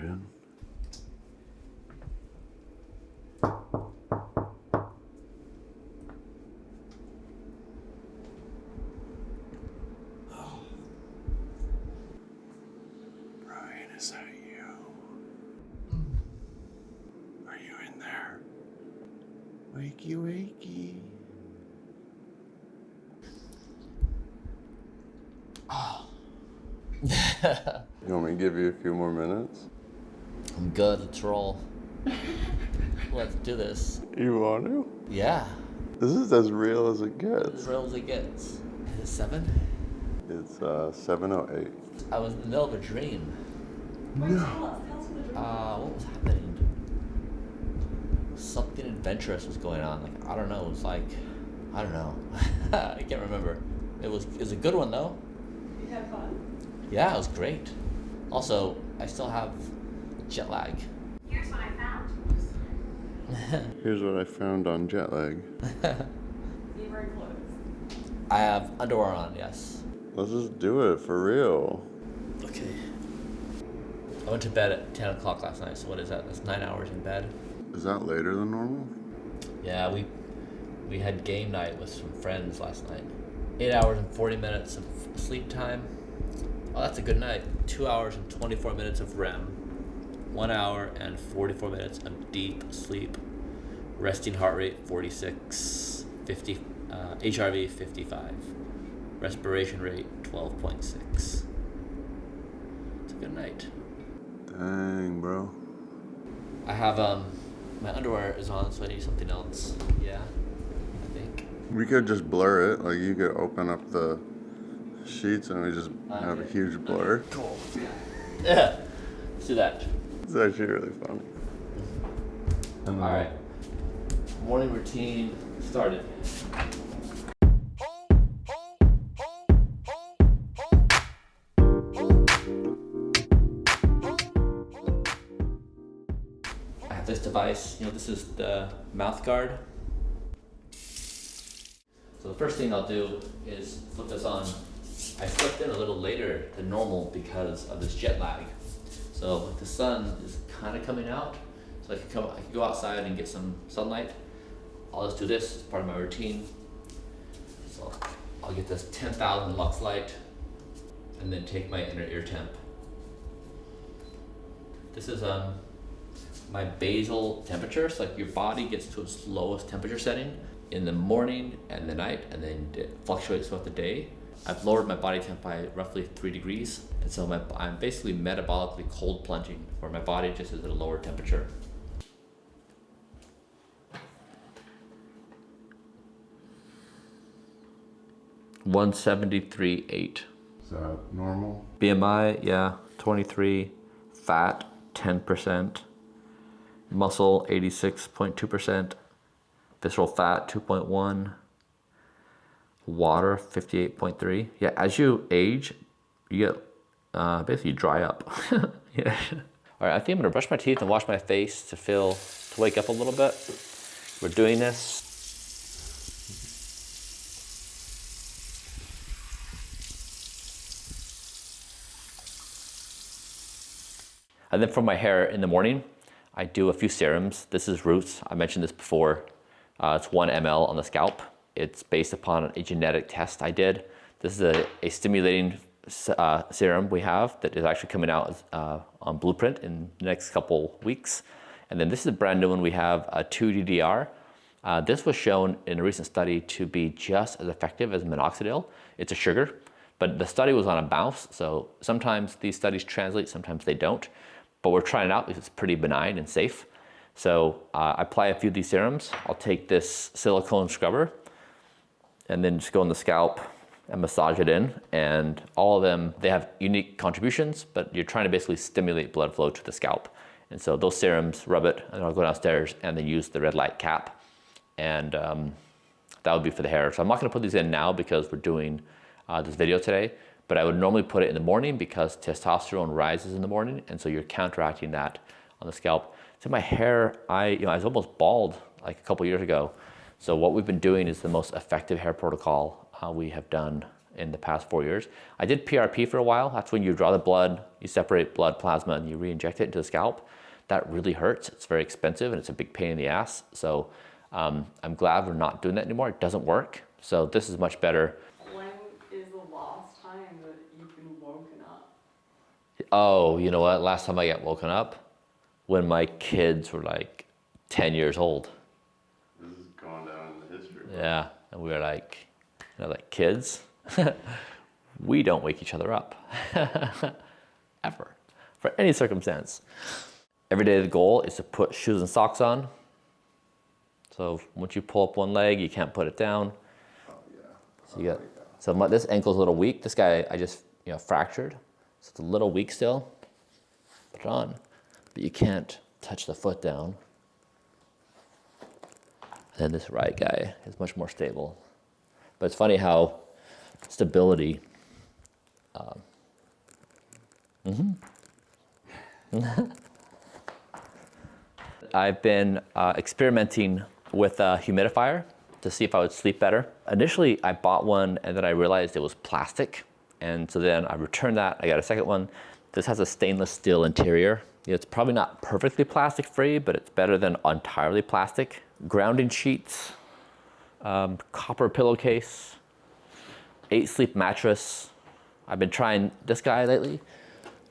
Bryan. Bryan, is that you? Are you in there? Wakey, wakey. You want me to give you a few more minutes? I'm good, let's roll. Let's do this. You want to? Yeah. This is as real as it gets. As real as it gets. Is it 7? It's 7:08. I was in the middle of a dream. No. What was happening? Something adventurous was going on. Like, I don't know, it was like, I don't know. I can't remember. It was a good one though. You had fun? Yeah, it was great. Also, I still have jet lag. Here's what I found. Here's what I found on jet lag. You wearing clothes? I have underwear on, yes. Let's just do it for real. Okay. I went to bed at 10 o'clock last night, so what is that? That's 9 hours in bed. Is that later than normal? Yeah, we had game night with some friends last night. 8 hours and 40 minutes of sleep time. Oh, that's a good night. 2 hours and 24 minutes of REM. 1 hour and 44 minutes of deep sleep. Resting heart rate 46, 50, HRV 55. Respiration rate 12.6. It's a good night. Dang, bro. I have my underwear is on, so I need something else. Yeah, I think. We could just blur it. Like, you could open up the sheets and we just have a huge blur. Cool. Yeah, let's do that. It's actually really funny. All right. Morning routine started. I have this device. This is the mouth guard. So the first thing I'll do is flip this on. I flipped in a little later than normal because of this jet lag. So the sun is kind of coming out, so I can go outside and get some sunlight. I'll just do this as part of my routine. So I'll get this 10,000 lux light and then take my inner ear temp. This is my basal temperature. So like your body gets to its lowest temperature setting in the morning and the night, and then it fluctuates throughout the day. I've lowered my body temp by roughly 3 degrees, and so I'm basically metabolically cold plunging, where my body just is at a lower temperature. $173.8. Is that normal? BMI, yeah, 23. Fat, 10%. Muscle, 86.2%. Visceral fat, 2.1. Water, 58.3. Yeah, as you age, you get basically dry up. Yeah. All right, I think I'm gonna brush my teeth and wash my face to wake up a little bit. We're doing this. And then for my hair in the morning, I do a few serums. This is Roots. I mentioned this before. It's 1 ml on the scalp. It's based upon a genetic test I did. This is a stimulating serum we have that is actually coming out on Blueprint in the next couple weeks. And then this is a brand new one we have, 2-DDR. This was shown in a recent study to be just as effective as minoxidil. It's a sugar, but the study was on a mouse, so sometimes these studies translate, sometimes they don't. But we're trying it out because it's pretty benign and safe. So I apply a few of these serums. I'll take this silicone scrubber and then just go on the scalp and massage it in. And all of them, they have unique contributions, but you're trying to basically stimulate blood flow to the scalp. And so those serums, rub it, and I'll go downstairs and then use the red light cap. And that would be for the hair. So I'm not gonna put these in now because we're doing this video today, but I would normally put it in the morning because testosterone rises in the morning, and so you're counteracting that on the scalp. So my hair, I was almost bald like a couple years ago. So what we've been doing is the most effective hair protocol we have done in the past 4 years. I did PRP for a while. That's when you draw the blood, you separate blood plasma, and you re-inject it into the scalp. That really hurts. It's very expensive and it's a big pain in the ass. So I'm glad we're not doing that anymore. It doesn't work. So this is much better. When is the last time that you've been woken up? Oh, you know what? Last time I got woken up, when my kids were like 10 years old. This is going down in the history. Yeah, and we were like, like kids, we don't wake each other up, ever, for any circumstance. Every day the goal is to put shoes and socks on. So once you pull up one leg, you can't put it down. Oh yeah. So you got, so this ankle's a little weak. This guy I just fractured, so it's a little weak still. Put it on, but you can't touch the foot down. And then this right guy is much more stable. But it's funny how stability. I've been experimenting with a humidifier to see if I would sleep better. Initially, I bought one and then I realized it was plastic. And so then I returned that. I got a second one. This has a stainless steel interior. It's probably not perfectly plastic free, but it's better than entirely plastic. Grounding sheets, copper pillowcase, 8-sleep mattress. I've been trying this guy lately,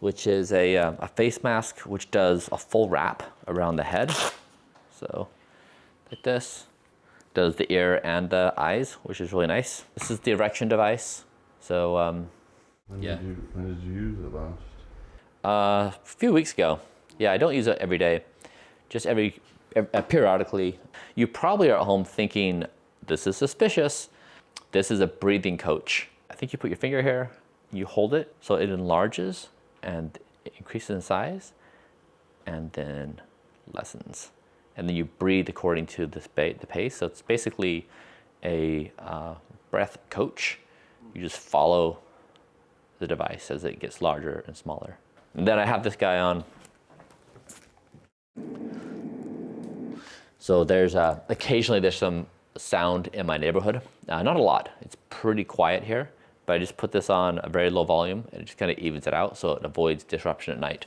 which is a face mask which does a full wrap around the head. So like this, does the ear and the eyes, which is really nice. This is the erection device. So When yeah. did you use it last? A few weeks ago. Yeah, I don't use it every day, just periodically. You probably are at home thinking, this is suspicious. This is a breathing coach. I think you put your finger here, you hold it so it enlarges and it increases in size and then lessens. And then you breathe according to the pace. So it's basically a breath coach. You just follow the device as it gets larger and smaller. And then I have this guy on. So there's occasionally there's some sound in my neighborhood. Not a lot. It's pretty quiet here, but I just put this on a very low volume and it just kind of evens it out so it avoids disruption at night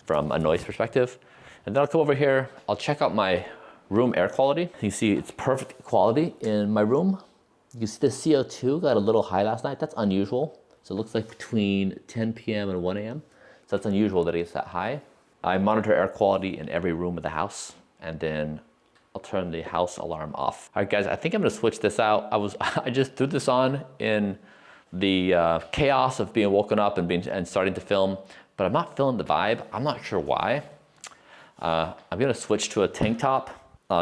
from a noise perspective. And then I'll come over here, I'll check out my room air quality. You see it's perfect quality in my room. You see the CO2 got a little high last night. That's unusual. So it looks like between 10 p.m. and 1 a.m. So that's unusual that it gets that high. I monitor air quality in every room of the house, and then I'll turn the house alarm off. All right, guys, I think I'm gonna switch this out. I just threw this on in the chaos of being woken up and starting to film, but I'm not feeling the vibe. I'm not sure why. I'm gonna switch to a tank top.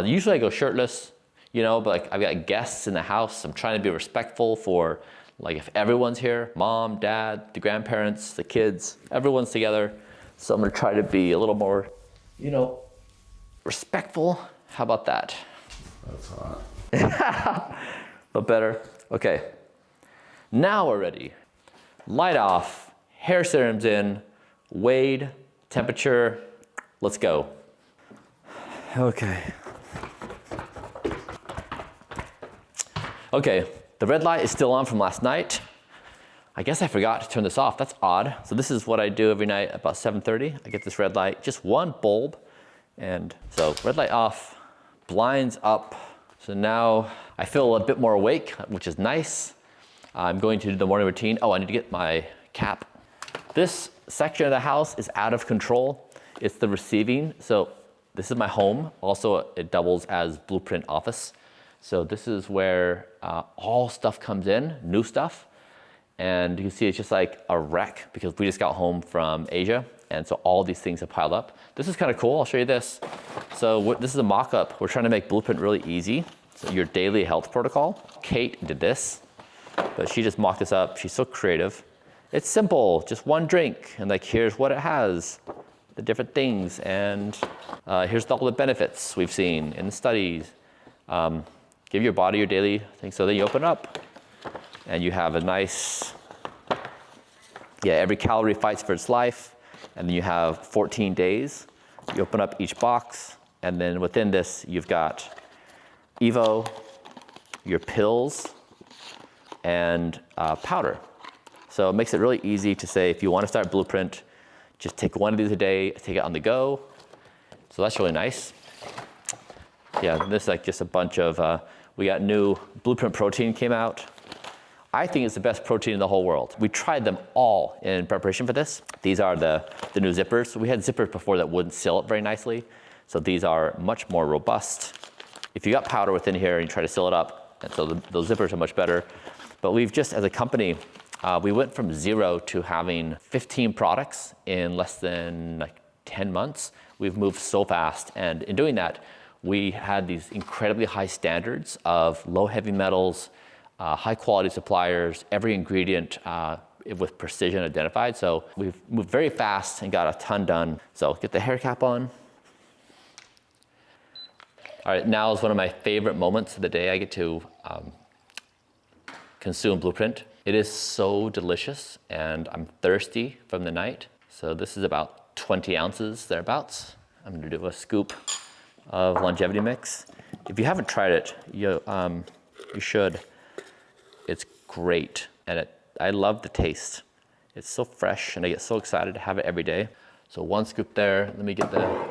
Usually I go shirtless, but like I've got guests in the house. I'm trying to be respectful for like if everyone's here, mom, dad, the grandparents, the kids, everyone's together. So I'm gonna try to be a little more, respectful. How about that? That's hot. But better. Okay. Now we're ready. Light off, hair serums in, weighed, temperature. Let's go. Okay. Okay, the red light is still on from last night. I guess I forgot to turn this off. That's odd. So this is what I do every night about 7:30. I get this red light, just one bulb. And so red light off, blinds up. So now I feel a bit more awake, which is nice. I'm going to do the morning routine. Oh, I need to get my cap. This section of the house is out of control. It's the receiving. So this is my home. Also, it doubles as blueprint office. So this is where all stuff comes in, new stuff. And you can see it's just like a wreck because we just got home from Asia. And so all these things have piled up. This is kind of cool. I'll show you this. So this is a mock-up. We're trying to make blueprint really easy. So your daily health protocol. Kate did this, but she just mocked this up. She's so creative. It's simple, just one drink. And like, here's what it has, the different things. And here's all the benefits we've seen in the studies. Give your body your daily thing. So then you open up and you have a nice, every calorie fights for its life. And then you have 14 days. You open up each box. And then within this, you've got Evo, your pills, and powder. So it makes it really easy to say, if you want to start Blueprint, just take one of these a day, take it on the go. So that's really nice. Yeah, this is like just a bunch of, we got new Blueprint protein came out. I think it's the best protein in the whole world. We tried them all in preparation for this. These are the new zippers. We had zippers before that wouldn't seal it very nicely. So these are much more robust. If you got powder within here and you try to seal it up, and so those zippers are much better. But we've just, as a company, we went from 0 to having 15 products in less than like 10 months. We've moved so fast. And in doing that, we had these incredibly high standards of low heavy metals, high quality suppliers, every ingredient with precision identified. So we've moved very fast and got a ton done. So get the hair cap on. All right, now is one of my favorite moments of the day. I get to consume Blueprint. It is so delicious, and I'm thirsty from the night. So this is about 20 ounces thereabouts. I'm gonna do a scoop of longevity mix. If you haven't tried it, you should. It's great, and I love the taste. It's so fresh, and I get so excited to have it every day. So one scoop there. Let me get the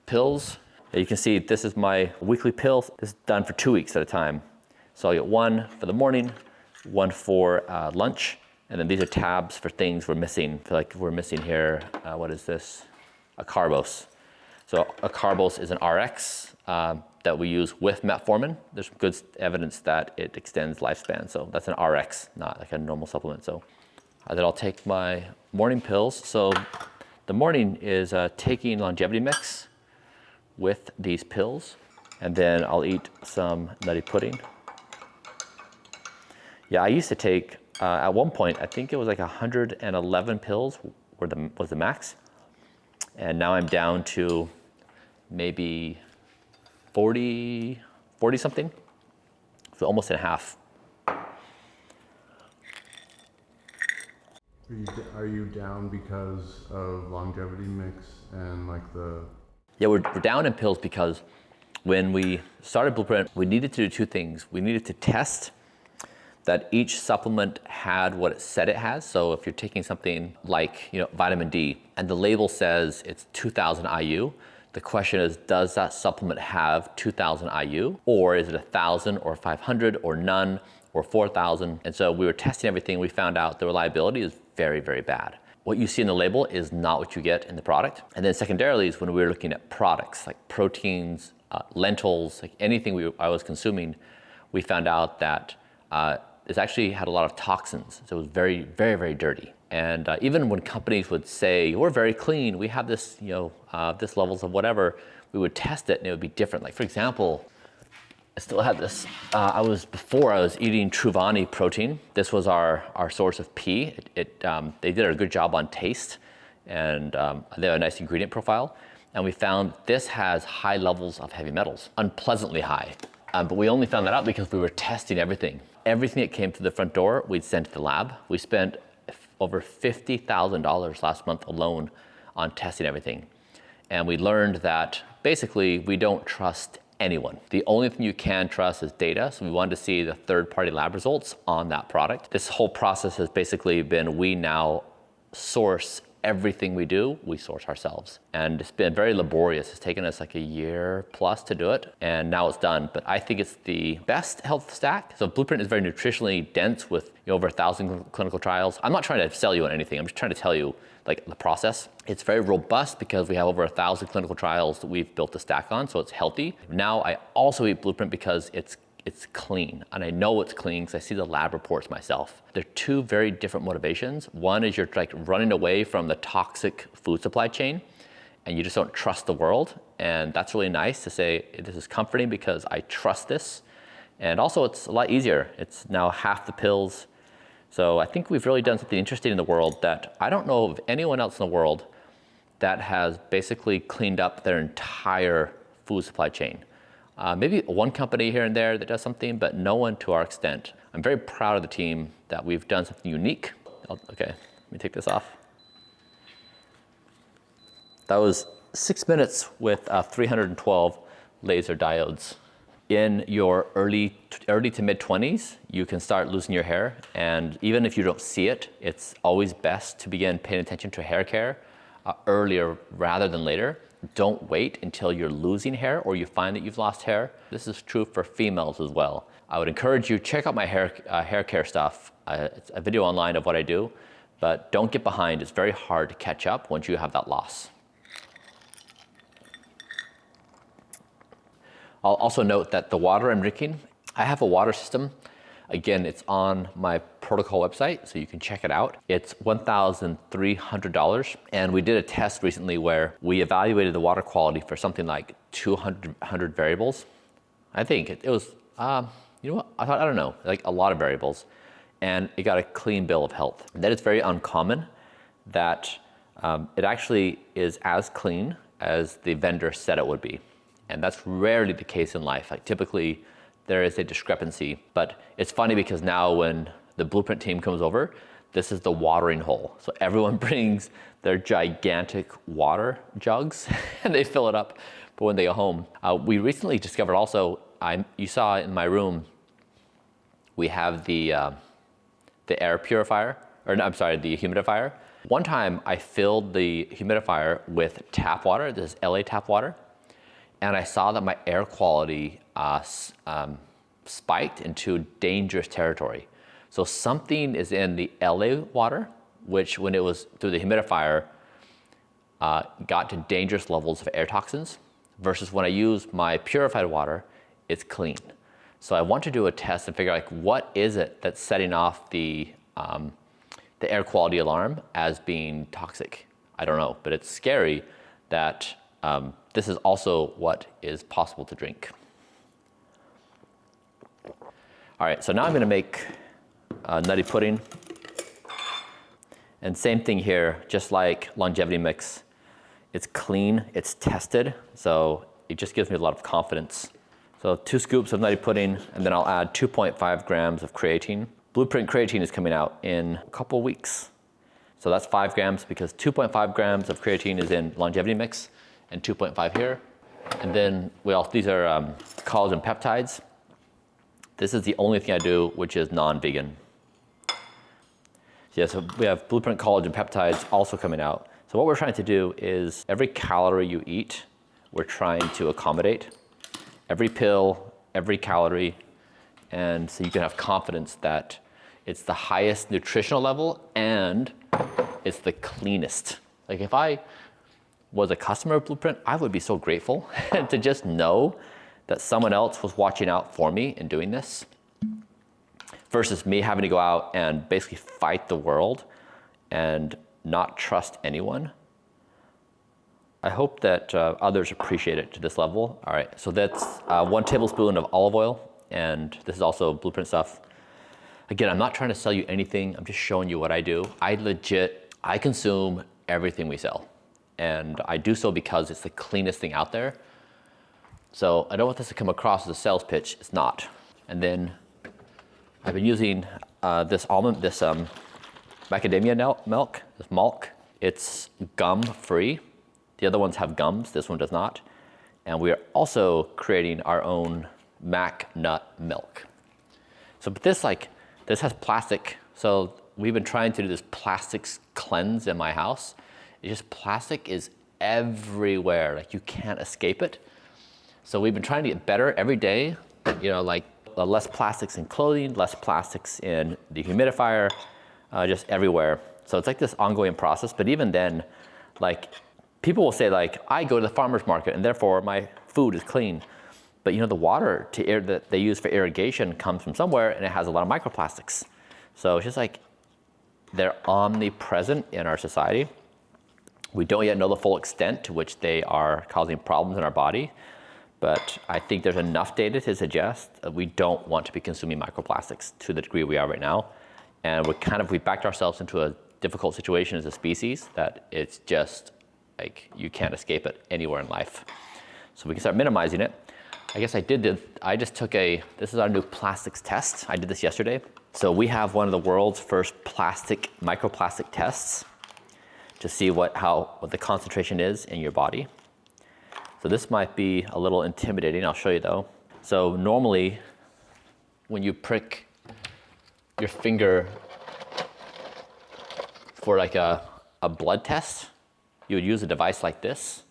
pills. You can see this is my weekly pill. This is done for 2 weeks at a time. So I'll get one for the morning, one for lunch, and then these are tabs for things we're missing. I feel like we're missing here, what is this? A carbose. So a carbose is an RX that we use with metformin. There's good evidence that it extends lifespan. So that's an RX, not like a normal supplement. So then I'll take my morning pills. So the morning is taking longevity mix with these pills, and then I'll eat some nutty pudding. Yeah, I used to take, at one point, I think it was like 111 pills was the max. And now I'm down to maybe 40 something. So almost in half. Are you down because of longevity mix and like the... Yeah, we're down in pills because when we started Blueprint, we needed to do two things. We needed to test that each supplement had what it said it has. So if you're taking something like vitamin D and the label says it's 2000 IU, the question is, does that supplement have 2000 IU, or is it 1000 or 500 or none or 4000? And so we were testing everything. We found out the reliability is very, very bad. What you see in the label is not what you get in the product. And then secondarily is when we were looking at products like proteins, lentils, like anything I was consuming, we found out that this actually had a lot of toxins. So it was very, very, very dirty. And even when companies would say, we're very clean, we have this, this levels of whatever, we would test it and it would be different. Like for example, I still have this. Before I was eating Truvani protein. This was our source of pea. They did a good job on taste, and they have a nice ingredient profile. And we found this has high levels of heavy metals, unpleasantly high. But we only found that out because we were testing everything. Everything that came to the front door, we'd send to the lab. We spent over $50,000 last month alone on testing everything. And we learned that basically we don't trust anyone. The only thing you can trust is data. So we wanted to see the third-party lab results on that product. This whole process has basically been, we now source everything we do, we source ourselves. And it's been very laborious. It's taken us like a year plus to do it, and now it's done. But I think it's the best health stack. So Blueprint is very nutritionally dense with over 1,000 clinical trials. I'm not trying to sell you on anything. I'm just trying to tell you like the process. It's very robust because we have over 1,000 clinical trials that we've built the stack on, so it's healthy. Now I also eat Blueprint because it's clean, and I know it's clean because I see the lab reports myself. They're two very different motivations. One is you're like running away from the toxic food supply chain, and you just don't trust the world, and that's really nice to say this is comforting because I trust this, and also it's a lot easier. It's now half the pills. So I think we've really done something interesting in the world that I don't know of anyone else in the world that has basically cleaned up their entire food supply chain. Maybe one company here and there that does something, but no one to our extent. I'm very proud of the team that we've done something unique. Okay, let me take this off. That was 6 minutes with 312 laser diodes. In your early to mid 20s, you can start losing your hair. And even if you don't see it, it's always best to begin paying attention to hair care earlier rather than later. Don't wait until you're losing hair or you find that you've lost hair. This is true for females as well. I would encourage you, check out my hair care stuff. It's a video online of what I do, but don't get behind. It's very hard to catch up once you have that loss. I'll also note that the water I'm drinking, I have a water system. Again, it's on my protocol website, so you can check it out. It's $1,300. And we did a test recently where we evaluated the water quality for something like 200 variables. I think it was, you know what, I don't know, like a lot of variables. And it got a clean bill of health. That is very uncommon, that it actually is as clean as the vendor said it would be. And that's rarely the case in life. Like typically there is a discrepancy, but it's funny because now when the Blueprint team comes over, this is the watering hole. So everyone brings their gigantic water jugs and they fill it up for when they go home. We recently discovered also, you saw in my room, we have the air purifier, or no, I'm sorry, the humidifier. One time I filled the humidifier with tap water, this is LA tap water, and I saw that my air quality spiked into dangerous territory. So something is in the LA water, which when it was through the humidifier, got to dangerous levels of air toxins, versus when I use my purified water, it's clean. So I want to do a test and figure out like, what is it that's setting off the air quality alarm as being toxic? I don't know, but it's scary that this is also what is possible to drink. All right, so now I'm gonna make nutty pudding. And same thing here, just like longevity mix. It's clean, it's tested, so it just gives me a lot of confidence. So 2 scoops of nutty pudding, and then I'll add 2.5 grams of creatine. Blueprint creatine is coming out in a couple weeks. So that's 5 grams because 2.5 grams of creatine is in longevity mix and 2.5 here. And then these are collagen peptides. This is the only thing I do which is non-vegan. Yeah, so we have Blueprint collagen peptides also coming out. So what we're trying to do is every calorie you eat, we're trying to accommodate. Every pill, every calorie, and so you can have confidence that it's the highest nutritional level and it's the cleanest. Like if I was a customer of Blueprint, I would be so grateful to just know that someone else was watching out for me in doing this, versus me having to go out and basically fight the world and not trust anyone. I hope that others appreciate it to this level. All right, so that's 1 tablespoon of olive oil, and this is also Blueprint stuff. Again, I'm not trying to sell you anything, I'm just showing you what I do. I consume everything we sell, and I do so because it's the cleanest thing out there. So I don't want this to come across as a sales pitch, it's not. And then I've been using this macadamia milk, this milk. It's gum-free. The other ones have gums, this one does not. And we are also creating our own mac nut milk. So but this has plastic. So we've been trying to do this plastics cleanse in my house. It's just plastic is everywhere, like you can't escape it. So we've been trying to get better every day, you know, like less plastics in clothing, less plastics in the humidifier, just everywhere. So it's like this ongoing process, but even then, like people will say like, I go to the farmer's market and therefore my food is clean. But you know, the water that they use for irrigation comes from somewhere and it has a lot of microplastics. So it's just like, they're omnipresent in our society. We don't yet know the full extent to which they are causing problems in our body, but I think there's enough data to suggest that we don't want to be consuming microplastics to the degree we are right now. And we backed ourselves into a difficult situation as a species that it's just like, you can't escape it anywhere in life. So we can start minimizing it. I guess this is our new plastics test. I did this yesterday. So we have one of the world's first microplastic tests to see what the concentration is in your body. So this might be a little intimidating, I'll show you though. So normally, when you prick your finger for like a blood test, you would use a device like this.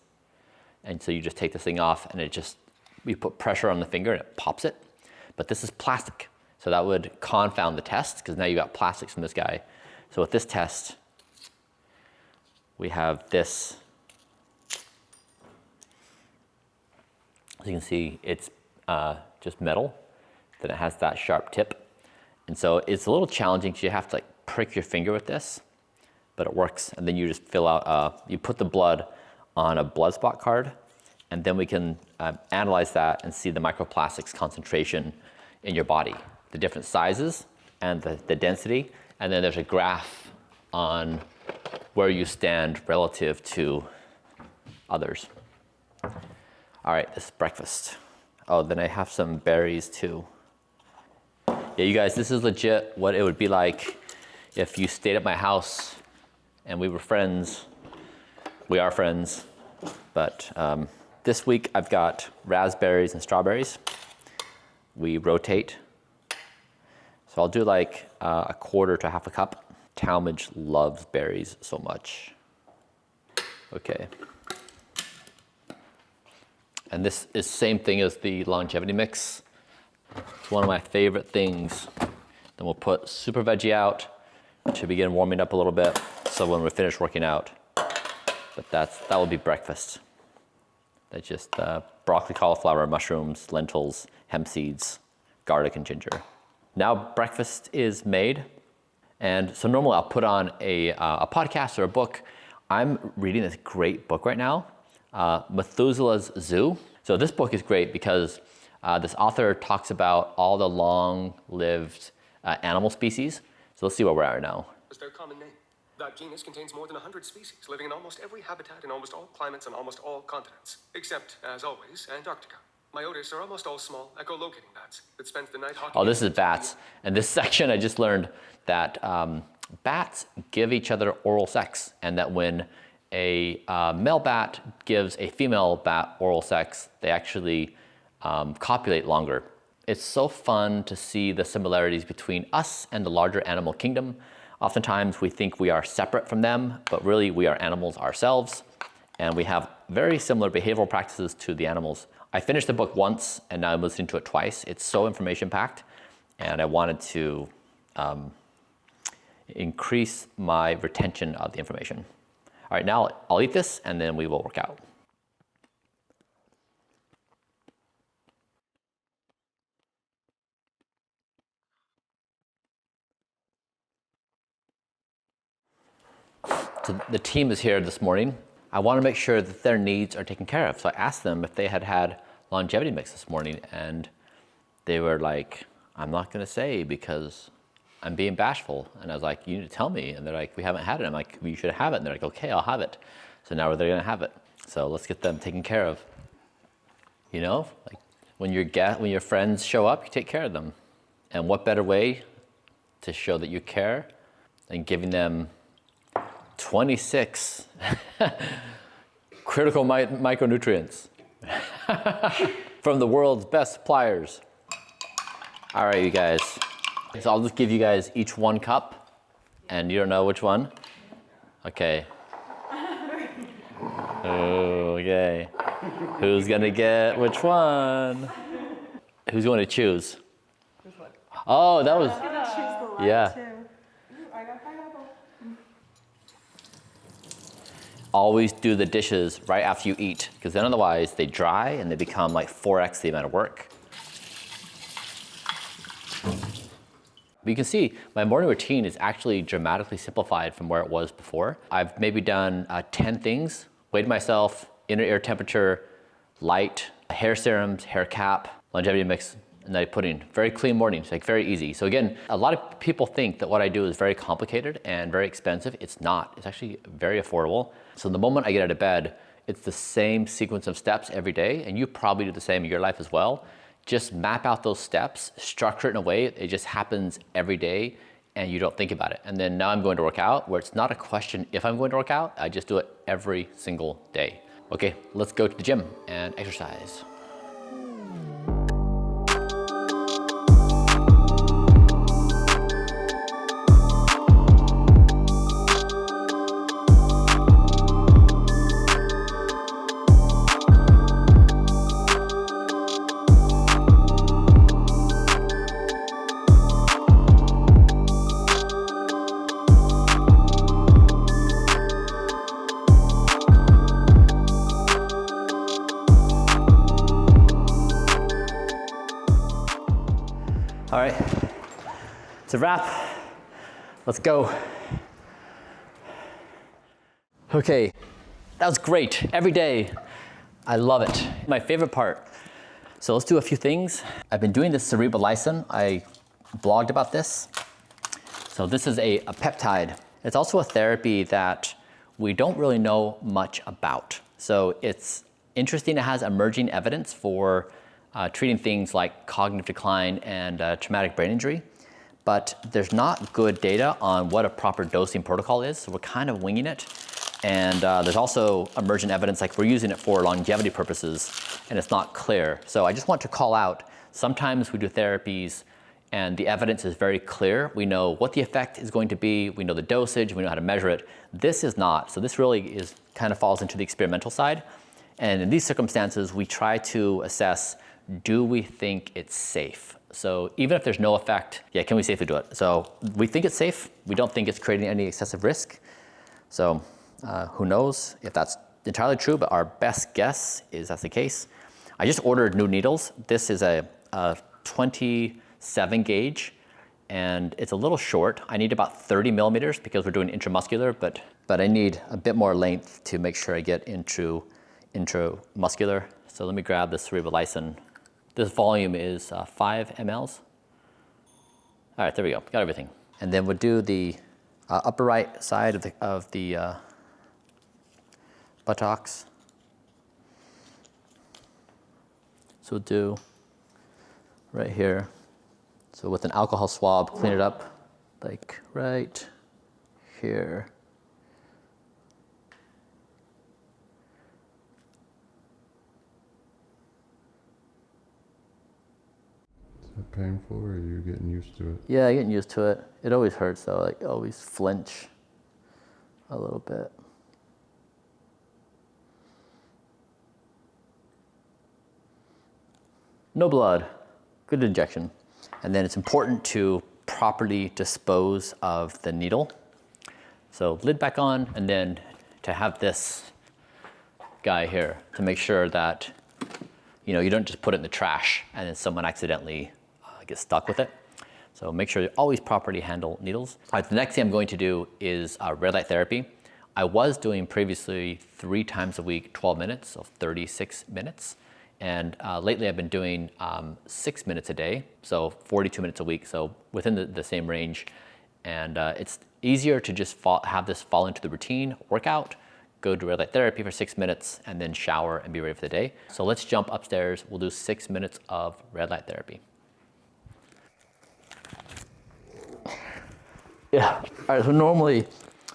And so you just take this thing off and you put pressure on the finger and it pops it. But this is plastic. So that would confound the test because now you got plastics from this guy. So with this test, we have this. As you can see, it's just metal. Then it has that sharp tip. And so it's a little challenging because you have to like prick your finger with this, but it works. And then you just fill out, you put the blood on a blood spot card, and then we can analyze that and see the microplastics concentration in your body, the different sizes and the density. And then there's a graph on where you stand relative to others. All right, this is breakfast. Oh, then I have some berries too. Yeah, you guys, this is legit what it would be like if you stayed at my house and we were friends. We are friends, but this week I've got raspberries and strawberries. We rotate. So I'll do like a quarter to half a cup. Talmadge loves berries so much. Okay. And this is the same thing as the longevity mix. It's one of my favorite things. Then we'll put super veggie out to begin warming up a little bit. So when we finish working out, but that will be breakfast. That's just broccoli, cauliflower, mushrooms, lentils, hemp seeds, garlic, and ginger. Now breakfast is made. And so normally I'll put on a podcast or a book. I'm reading this great book right now, Methuselah's Zoo. So this book is great because this author talks about all the long-lived animal species. So let's see where we're at right now. Is their common name. That genus contains more than 100 species, living in almost every habitat in almost all climates and almost all continents, except, as always, Antarctica. Myotis are almost all small, echolocating bats that spend the night hawking. Oh, this is bats. And this section I just learned that bats give each other oral sex, and that when a male bat gives a female bat oral sex, they actually copulate longer. It's so fun to see the similarities between us and the larger animal kingdom. Oftentimes we think we are separate from them, but really we are animals ourselves, and we have very similar behavioral practices to the animals. I finished the book once, and now I'm listening to it twice. It's so information-packed, and I wanted to increase my retention of the information. All right, now I'll eat this, and then we will work out. So the team is here this morning. I want to make sure that their needs are taken care of. So I asked them if they had longevity mix this morning, and they were like, I'm not going to say because I'm being bashful. And I was like, you need to tell me. And they're like, we haven't had it. I'm like, well, you should have it. And they're like, okay, I'll have it. So now they're going to have it. So let's get them taken care of. You know, like when your friends show up, you take care of them. And what better way to show that you care than giving them 26 critical micronutrients from the world's best suppliers. All right, you guys. So I'll just give you guys each one cup, and you don't know which one? Okay. Okay. Who's gonna get which one? Who's going to choose? Oh, that was, yeah. Always do the dishes right after you eat, because then otherwise they dry and they become like 4x the amount of work. But you can see my morning routine is actually dramatically simplified from where it was before. I've maybe done 10 things, weighed myself, inner ear temperature, light, hair serums, hair cap, longevity mix, and night pudding. Very clean mornings, like very easy. So again, a lot of people think that what I do is very complicated and very expensive. It's not, it's actually very affordable. So the moment I get out of bed, it's the same sequence of steps every day, and you probably do the same in your life as well. Just map out those steps, structure it in a way, it just happens every day and you don't think about it. And then now I'm going to work out, where it's not a question if I'm going to work out, I just do it every single day. Okay, let's go to the gym and exercise. It's a wrap. Let's go. Okay, that was great. Every day, I love it. My favorite part. So let's do a few things. I've been doing this cerebrolycin. I blogged about this. So this is a peptide. It's also a therapy that we don't really know much about. So it's interesting. It has emerging evidence for treating things like cognitive decline and traumatic brain injury, but there's not good data on what a proper dosing protocol is. So we're kind of winging it. And there's also emergent evidence, like we're using it for longevity purposes, and it's not clear. So I just want to call out, sometimes we do therapies and the evidence is very clear. We know what the effect is going to be, we know the dosage, we know how to measure it. This is not. So this really is kind of falls into the experimental side. And in these circumstances, we try to assess, do we think it's safe? So even if there's no effect, yeah, can we safely do it? So we think it's safe. We don't think it's creating any excessive risk. So who knows if that's entirely true, but our best guess is that's the case. I just ordered new needles. This is a 27 gauge, and it's a little short. I need about 30 millimeters because we're doing intramuscular, but I need a bit more length to make sure I get intramuscular. So let me grab the cerebrolycin. This volume is 5 mLs. All right, there we go, got everything. And then we'll do the upper right side of the buttocks. So we'll do right here. So with an alcohol swab, clean it up, like right here. Is that painful, or are you getting used to it? Yeah, getting used to it. It always hurts though, like always flinch a little bit. No blood, good injection. And then it's important to properly dispose of the needle. So lid back on, and then to have this guy here to make sure that you don't just put it in the trash and then someone accidentally gets stuck with it. So make sure you always properly handle needles. All right, the next thing I'm going to do is red light therapy. I was doing previously 3 times a week, 12 minutes, so 36 minutes. And lately I've been doing 6 minutes a day, so 42 minutes a week, so within the same range. And it's easier to just have this fall into the routine, workout, go to red light therapy for 6 minutes, and then shower and be ready for the day. So let's jump upstairs. We'll do 6 minutes of red light therapy. Yeah, all right, so normally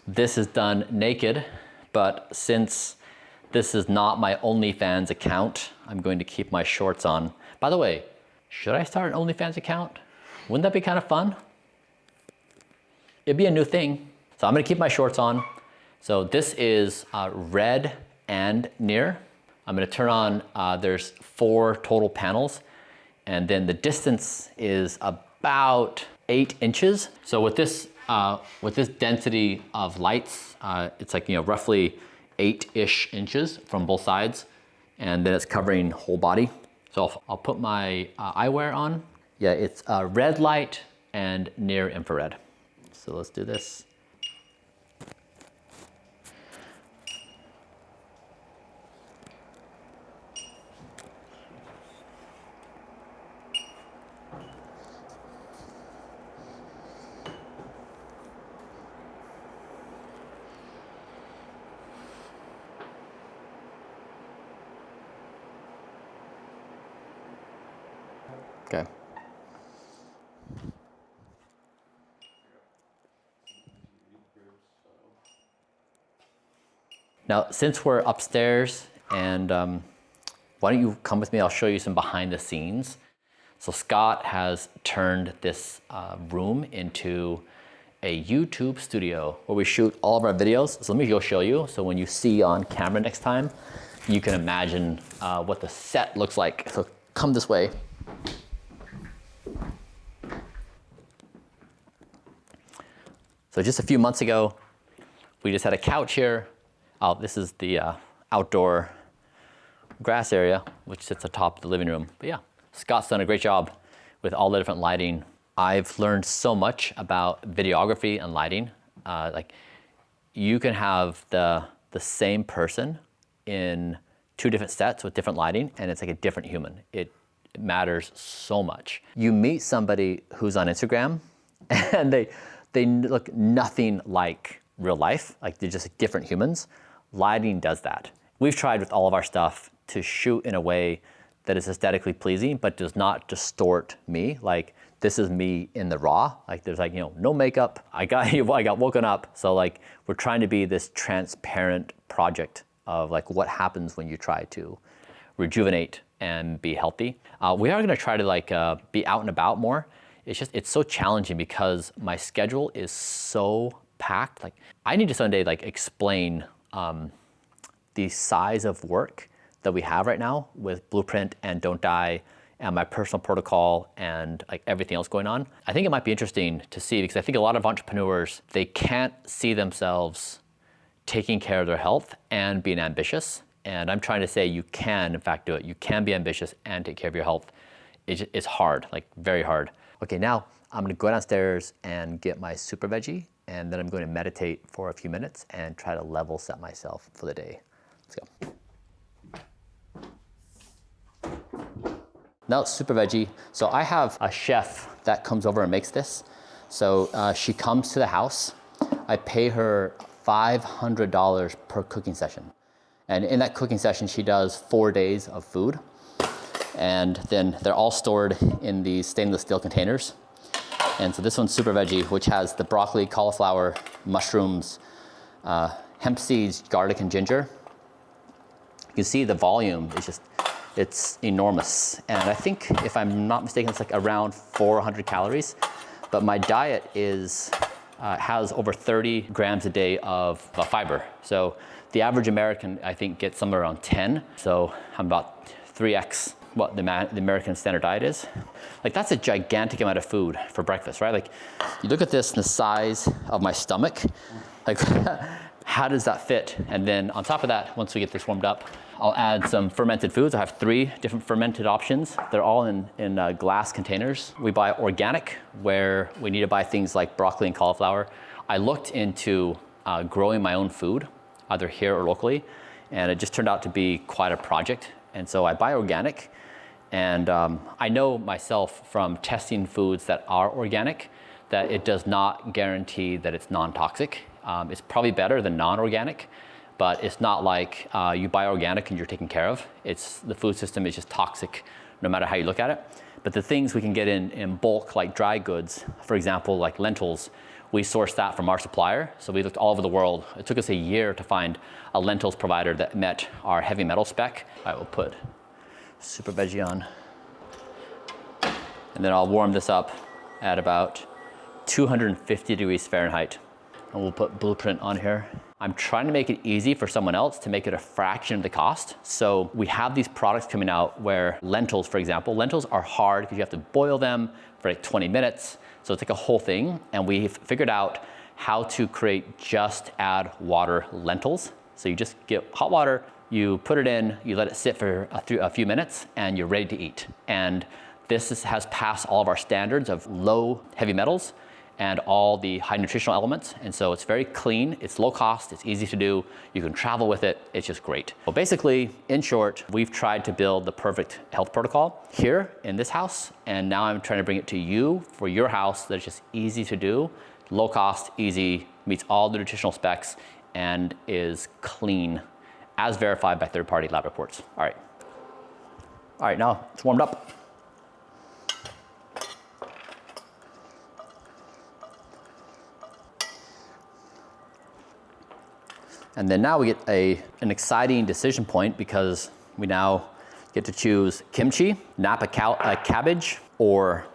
this is done naked, but since this is not my OnlyFans account, I'm going to keep my shorts on. By the way, should I start an OnlyFans account? Wouldn't that be kind of fun? It'd be a new thing. So I'm gonna keep my shorts on. So this is red and near. I'm gonna turn on, there's 4 total panels, and then the distance is about 8 inches. So with this density of lights, it's like roughly 8-ish inches from both sides, and then it's covering whole body. So I'll put my eyewear on. Yeah, it's red light and near infrared. So let's do this. Okay. Now, since we're upstairs, and why don't you come with me? I'll show you some behind the scenes. So Scott has turned this room into a YouTube studio where we shoot all of our videos. So let me go show you. So when you see on camera next time, you can imagine what the set looks like. So come this way. So just a few months ago, we just had a couch here. Oh, this is the outdoor grass area, which sits atop the living room. But yeah, Scott's done a great job with all the different lighting. I've learned so much about videography and lighting. Like you can have the same person in 2 different sets with different lighting, and it's like a different human. It matters so much. You meet somebody who's on Instagram and they look nothing like real life, like they're just different humans. Lighting does that. We've tried with all of our stuff to shoot in a way that is aesthetically pleasing, but does not distort me. Like this is me in the raw. Like there's like, you know, no makeup. I got woken up. So like we're trying to be this transparent project of like what happens when you try to rejuvenate and be healthy. We are gonna try to like be out and about more. It's so challenging because my schedule is so packed. Like I need to someday like explain the size of work that we have right now with Blueprint and Don't Die and my personal protocol and like everything else going on. I think it might be interesting to see because I think a lot of entrepreneurs, they can't see themselves taking care of their health and being ambitious. And I'm trying to say you can, in fact, do it. You can be ambitious and take care of your health. It's hard, like very hard. Okay, now I'm gonna go downstairs and get my Super Veggie, and then I'm going to meditate for a few minutes and try to level set myself for the day. Let's go. Now, Super Veggie. So I have a chef that comes over and makes this. So she comes to the house. I pay her $500 per cooking session. And in that cooking session, she does 4 days of food. And then they're all stored in these stainless steel containers. And so this one's Super Veggie, which has the broccoli, cauliflower, mushrooms, hemp seeds, garlic, and ginger. You can see the volume is just, it's enormous. And I think, if I'm not mistaken, it's like around 400 calories. But my diet is, has over 30 grams a day of fiber. So the average American, I think, gets somewhere around 10. So I'm about 3x what the American standard diet is. Like that's a gigantic amount of food for breakfast, right? Like you look at this and the size of my stomach, like how does that fit? And then on top of that, once we get this warmed up, I'll add some fermented foods. I have 3 different fermented options. They're all in glass containers. We buy organic where we need to buy things like broccoli and cauliflower. I looked into growing my own food, either here or locally, and it just turned out to be quite a project. And so I buy organic. And I know myself from testing foods that are organic that it does not guarantee that it's non-toxic. It's probably better than non-organic, but it's not like you buy organic and you're taken care of. The food system is just toxic no matter how you look at it. But the things we can get in bulk, like dry goods, for example, like lentils, we source that from our supplier. So we looked all over the world. It took us a year to find a lentils provider that met our heavy metal spec. I will put Super Veggie on. And then I'll warm this up at about 250 degrees Fahrenheit. And we'll put Blueprint on here. I'm trying to make it easy for someone else to make it a fraction of the cost. So we have these products coming out where lentils, for example, lentils are hard because you have to boil them for like 20 minutes. So it's like a whole thing. And we've figured out how to create just add water lentils. So you just get hot water, you put it in, you let it sit for a few minutes, and you're ready to eat. And this has passed all of our standards of low heavy metals and all the high nutritional elements. And so it's very clean, it's low cost, it's easy to do, you can travel with it, it's just great. Well, basically, in short, we've tried to build the perfect health protocol here in this house, and now I'm trying to bring it to you for your house that's just easy to do, low cost, easy, meets all the nutritional specs, and is clean, as verified by third-party lab reports. All right, now it's warmed up. And then now we get an exciting decision point because we now get to choose kimchi, Napa cabbage, or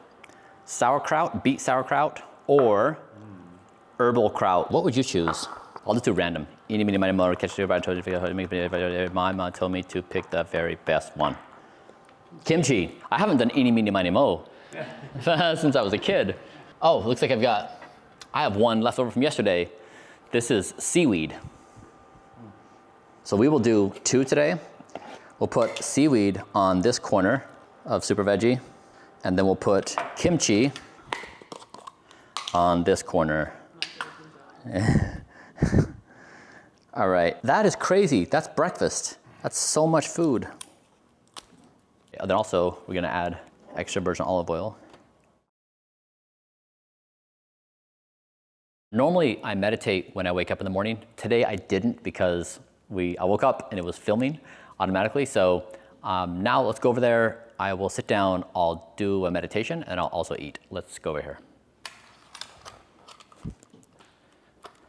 sauerkraut, beet sauerkraut, or herbal kraut. What would you choose? I'll just do random. Eeny, meeny, miny, moe, catch it. My mom told me to pick the very best one. Kimchi. I haven't done eeny, meeny, miny, moe since I was a kid. Oh, looks like I have one left over from yesterday. This is seaweed. So we will do 2 today. We'll put seaweed on this corner of Super Veggie, and then we'll put kimchi on this corner. All right, that is crazy. That's breakfast. That's so much food. Then also, we're gonna add extra virgin olive oil. Normally, I meditate when I wake up in the morning. Today, I didn't because I woke up and it was filming automatically. So now let's go over there. I will sit down, I'll do a meditation, and I'll also eat. Let's go over here.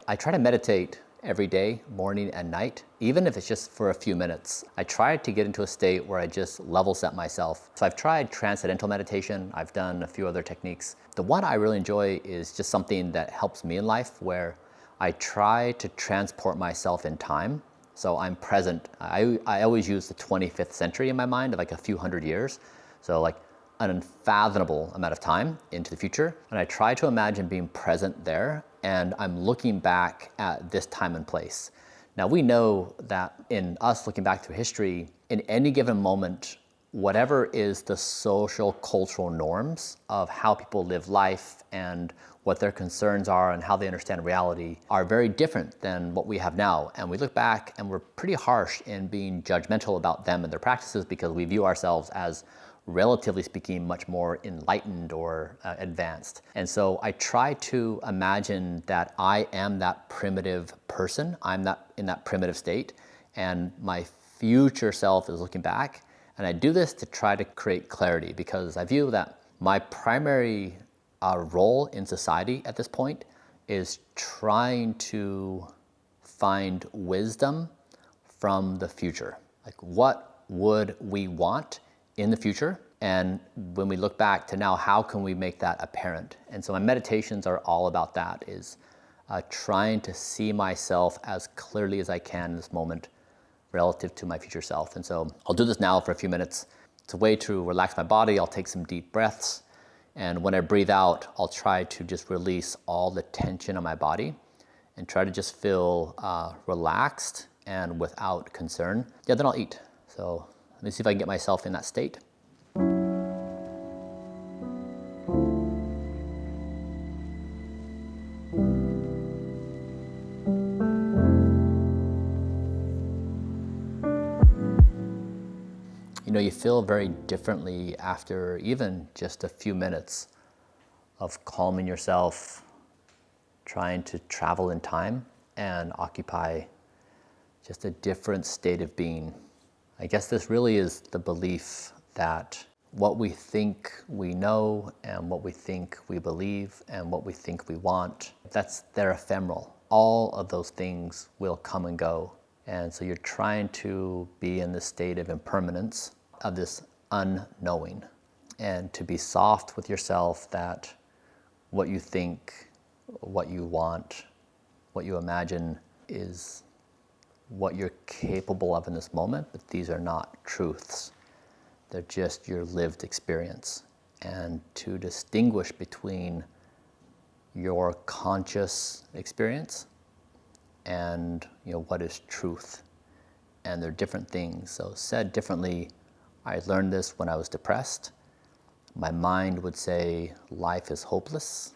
I try to meditate every day, morning and night, even if it's just for a few minutes. I try to get into a state where I just level set myself. So I've tried transcendental meditation. I've done a few other techniques. The one I really enjoy is just something that helps me in life, where I try to transport myself in time. So I'm present. I always use the 25th century in my mind, like a few hundred years. So like an unfathomable amount of time into the future. And I try to imagine being present there, and I'm looking back at this time and place. Now we know that in us looking back through history, in any given moment, whatever is the social, cultural norms of how people live life and what their concerns are and how they understand reality are very different than what we have now. And we look back and we're pretty harsh in being judgmental about them and their practices because we view ourselves as, relatively speaking, much more enlightened or advanced. And so I try to imagine that I am that primitive person. I'm in that primitive state, and my future self is looking back. And I do this to try to create clarity, because I view that my primary role in society at this point is trying to find wisdom from the future. Like, what would we want in the future? And when we look back to now, how can we make that apparent? And so my meditations are all about that, is trying to see myself as clearly as I can in this moment relative to my future self. And so I'll do this now for a few minutes. It's a way to relax my body. I'll take some deep breaths. And when I breathe out, I'll try to just release all the tension on my body and try to just feel relaxed and without concern. Yeah, then I'll eat. So let me see if I can get myself in that state. You know, you feel very differently after even just a few minutes of calming yourself, trying to travel in time and occupy just a different state of being. I guess this really is the belief that what we think we know and what we think we believe and what we think we want, they're ephemeral. All of those things will come and go. And so you're trying to be in this state of impermanence, of this unknowing, and to be soft with yourself that what you think, what you want, what you imagine is what you're capable of in this moment, but these are not truths. They're just your lived experience. And to distinguish between your conscious experience and what is truth. And they're different things. So said differently, I learned this when I was depressed. My mind would say, life is hopeless.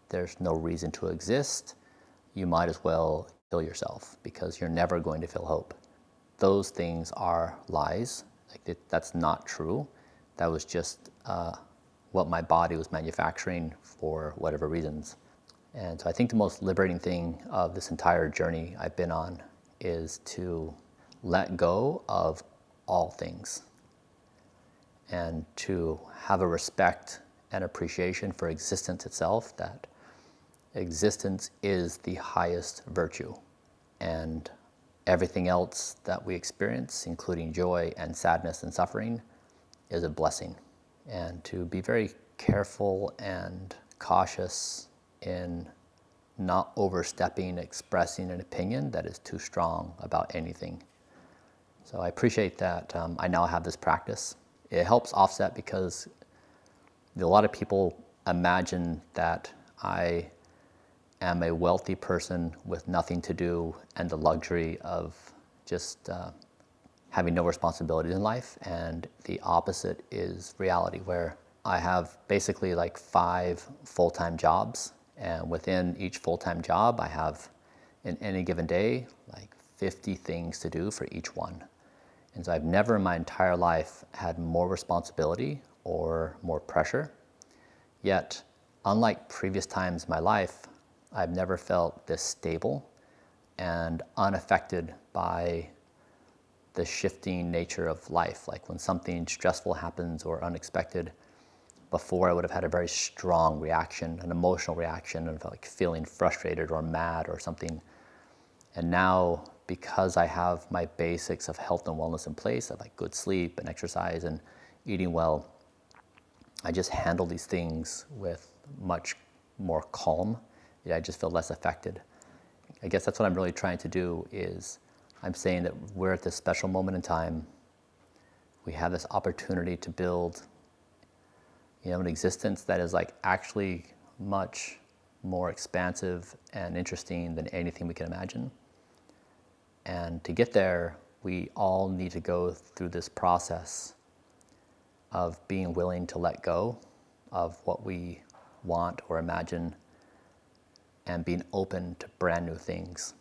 There's no reason to exist. You might as well kill yourself because you're never going to feel hope. Those things are lies. That's not true. That was just what my body was manufacturing for whatever reasons. And so I think the most liberating thing of this entire journey I've been on is to let go of all things and to have a respect and appreciation for existence itself, that existence is the highest virtue, and everything else that we experience, including joy and sadness and suffering, is a blessing. And to be very careful and cautious in not overstepping, expressing an opinion that is too strong about anything. So I appreciate that I now have this practice. It helps offset because a lot of people imagine that I am a wealthy person with nothing to do and the luxury of just having no responsibilities in life. And the opposite is reality, where I have basically like 5 full-time jobs And within each full-time job, I have in any given day, like 50 things to do for each one. And so I've never in my entire life had more responsibility or more pressure. Yet, unlike previous times in my life, I've never felt this stable and unaffected by the shifting nature of life. Like when something stressful happens or unexpected, before I would have had a very strong reaction, an emotional reaction of like feeling frustrated or mad or something. And now, because I have my basics of health and wellness in place, of like good sleep and exercise and eating well, I just handle these things with much more calm. I just feel less affected. I guess that's what I'm really trying to do is I'm saying that we're at this special moment in time. We have this opportunity to build, an existence that is like actually much more expansive and interesting than anything we can imagine. And to get there, we all need to go through this process of being willing to let go of what we want or imagine and being open to brand new things.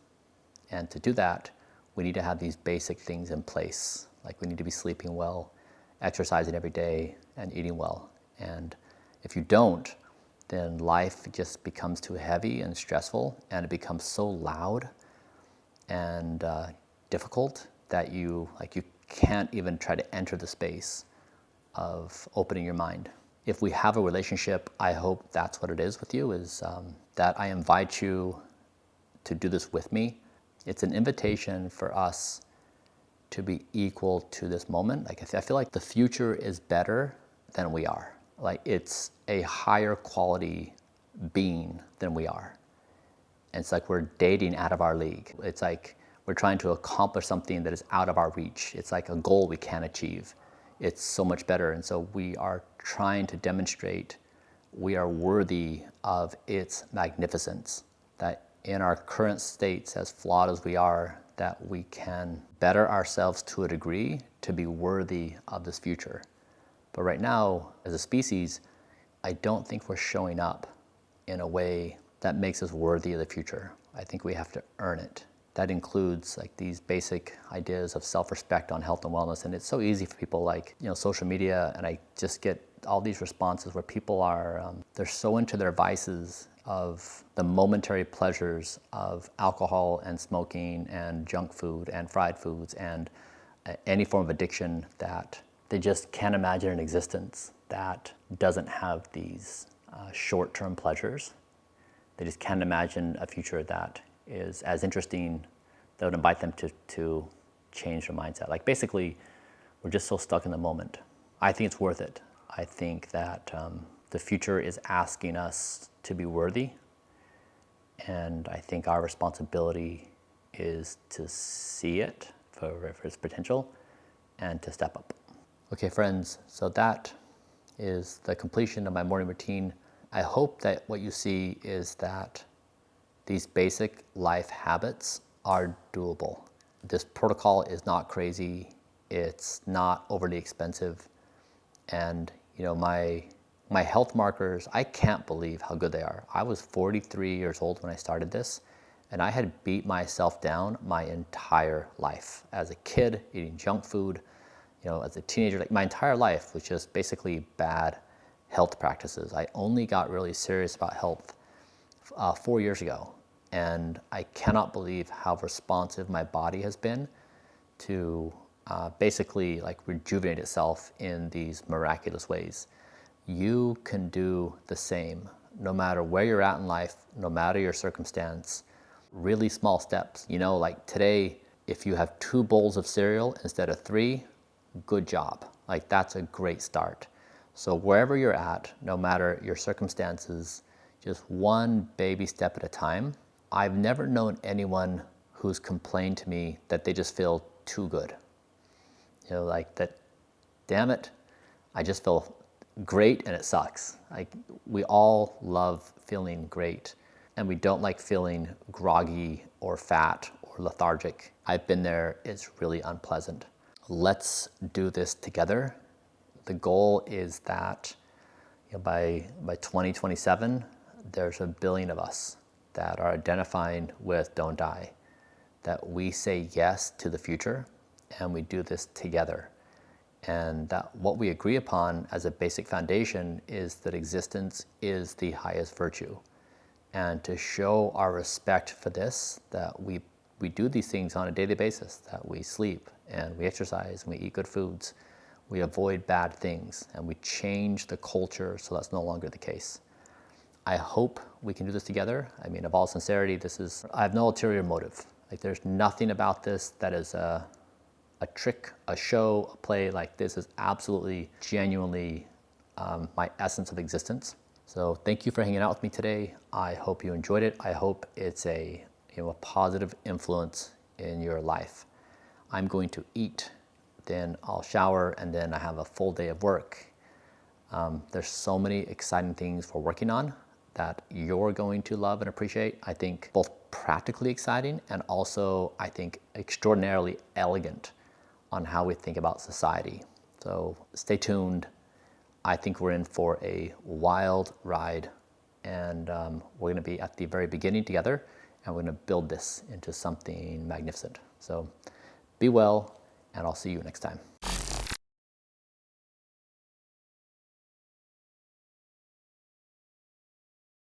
And to do that, we need to have these basic things in place. Like we need to be sleeping well, exercising every day, and eating well. And if you don't, then life just becomes too heavy and stressful, and it becomes so loud and difficult that you can't even try to enter the space of opening your mind. If we have a relationship, I hope that's what it is with you, is that I invite you to do this with me. It's an invitation for us to be equal to this moment. Like I feel like the future is better than we are. Like it's a higher quality being than we are. And it's like we're dating out of our league. It's like we're trying to accomplish something that is out of our reach. It's like a goal we can't achieve. It's so much better. And so we are trying to demonstrate we are worthy of its magnificence, that in our current states, as flawed as we are, that we can better ourselves to a degree to be worthy of this future. But right now, as a species, I don't think we're showing up in a way that makes us worthy of the future. I think we have to earn it. That includes like these basic ideas of self-respect on health and wellness. And it's so easy for people like, social media, and I just get all these responses where people are, they're so into their vices of the momentary pleasures of alcohol and smoking and junk food and fried foods and any form of addiction that they just can't imagine an existence that doesn't have these short-term pleasures. They just can't imagine a future that is as interesting, that would invite them to change their mindset. Like basically, we're just so stuck in the moment. I think it's worth it. I think that the future is asking us to be worthy. And I think our responsibility is to see it for its potential and to step up. Okay, friends, so that is the completion of my morning routine. I hope that what you see is that these basic life habits are doable. This protocol is not crazy. It's not overly expensive. And my health markers, I can't believe how good they are. I was 43 years old when I started this, and I had beat myself down my entire life. As a kid, eating junk food, as a teenager, like my entire life was just basically bad health practices. I only got really serious about health 4 years ago. And I cannot believe how responsive my body has been to basically like rejuvenate itself in these miraculous ways. You can do the same, no matter where you're at in life, no matter your circumstance. Really small steps. Like today, if you have 2 bowls of cereal instead of 3, good job. Like that's a great start. So wherever you're at, no matter your circumstances, just one baby step at a time. I've never known anyone who's complained to me that they just feel too good. Like that, damn it, I just feel great and it sucks. Like we all love feeling great, and we don't like feeling groggy or fat or lethargic. I've been there, it's really unpleasant. Let's do this together. The goal is that by 2027, there's a billion of us that are identifying with Don't Die, that we say yes to the future and we do this together. And that what we agree upon as a basic foundation is that existence is the highest virtue. And to show our respect for this, that we do these things on a daily basis, that we sleep and we exercise and we eat good foods, we avoid bad things, and we change the culture so that's no longer the case. I hope we can do this together. I mean, of all sincerity, I have no ulterior motive. Like, there's nothing about this that is a trick, a show, a play. Like, this is absolutely, genuinely my essence of existence. So thank you for hanging out with me today. I hope you enjoyed it. I hope it's a positive influence in your life. I'm going to eat, then I'll shower, and then I have a full day of work. There's so many exciting things we're working on that you're going to love and appreciate. I think both practically exciting and also, I think, extraordinarily elegant on how we think about society. So stay tuned. I think we're in for a wild ride, and we're gonna be at the very beginning together, and we're gonna build this into something magnificent. So be well, and I'll see you next time.